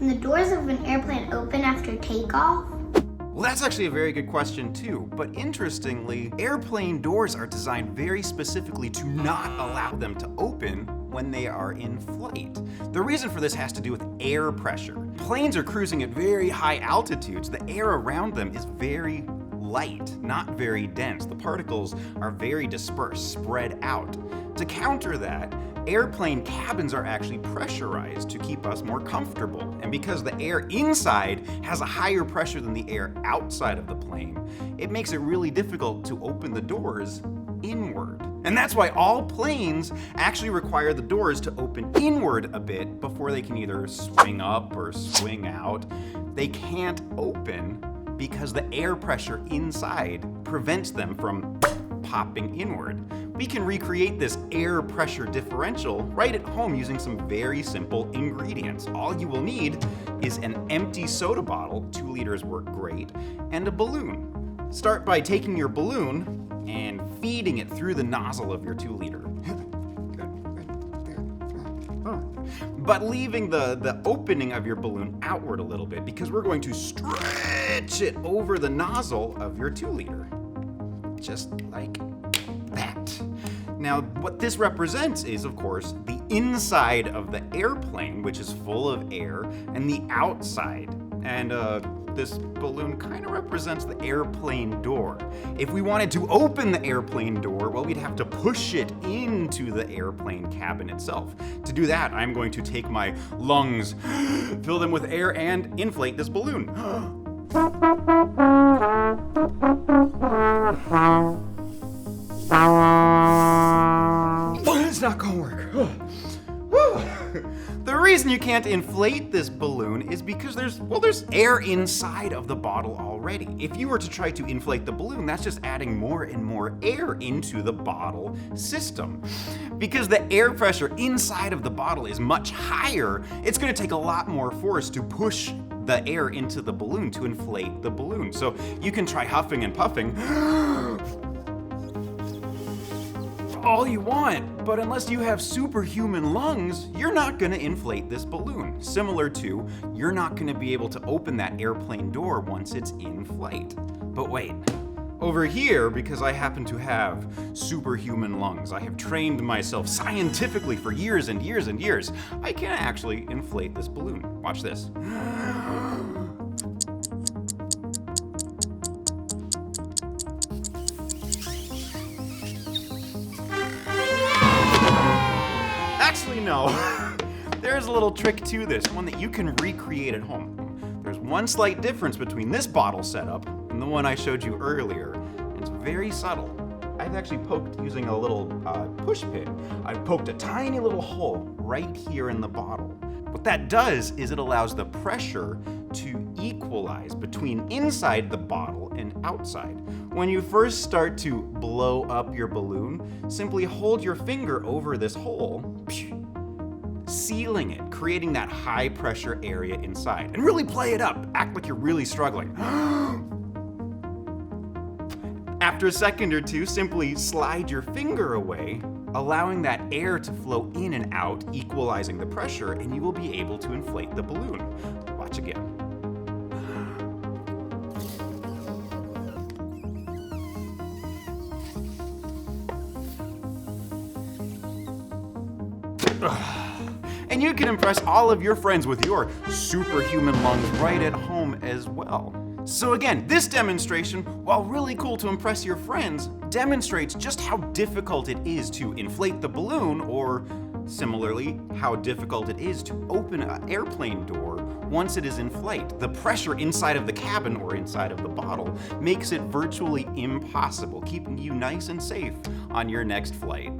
can the doors of an airplane open after takeoff? Well, that's actually a very good question too, but interestingly, airplane doors are designed very specifically to not allow them to open when they are in flight. The reason for this has to do with air pressure. Planes are cruising at very high altitudes. The air around them is very light, not very dense. The particles are very dispersed, spread out. To counter that, airplane cabins are actually pressurized to keep us more comfortable. And because the air inside has a higher pressure than the air outside of the plane, it makes it really difficult to open the doors inward. And that's why all planes actually require the doors to open inward a bit before they can either swing up or swing out. They can't open because the air pressure inside prevents them from popping inward. We can recreate this air pressure differential right at home using some very simple ingredients. All you will need is an empty soda bottle, 2 liters work great, and a balloon. Start by taking your balloon and feeding it through the nozzle of your 2 liter. But leaving the opening of your balloon outward a little bit because we're going to stretch it over the nozzle of your 2 liter. Just like that. Now, what this represents is, of course, the inside of the airplane, which is full of air, and the outside. And this balloon kind of represents the airplane door. If we wanted to open the airplane door, well, we'd have to push it into the airplane cabin itself. To do that, I'm going to take my lungs, fill them with air, and inflate this balloon. It's not gonna work. The reason you can't inflate this balloon is because there's air inside of the bottle already. If you were to try to inflate the balloon, that's just adding more and more air into the bottle system. Because the air pressure inside of the bottle is much higher, it's gonna take a lot more force to push the air into the balloon to inflate the balloon. So you can try huffing and puffing all you want, but unless you have superhuman lungs, you're not gonna inflate this balloon. Similar to, you're not gonna be able to open that airplane door once it's in flight. But wait, over here, because I happen to have superhuman lungs, I have trained myself scientifically for years and years and years, I can actually inflate this balloon. Watch this. Actually, no. There's a little trick to this, one that you can recreate at home. There's one slight difference between this bottle setup and the one I showed you earlier. It's very subtle. I've actually poked using a little push pin. I've poked a tiny little hole right here in the bottle. What that does is it allows the pressure to equalize between inside the bottle and outside. When you first start to blow up your balloon, simply hold your finger over this hole, sealing it, creating that high pressure area inside. And really play it up, act like you're really struggling. After a second or two, simply slide your finger away, allowing that air to flow in and out, equalizing the pressure, and you will be able to inflate the balloon. Watch again. And you can impress all of your friends with your superhuman lungs right at home as well. So again, this demonstration, while really cool to impress your friends, demonstrates just how difficult it is to inflate the balloon, or similarly, how difficult it is to open an airplane door once it is in flight. The pressure inside of the cabin or inside of the bottle makes it virtually impossible, keeping you nice and safe on your next flight.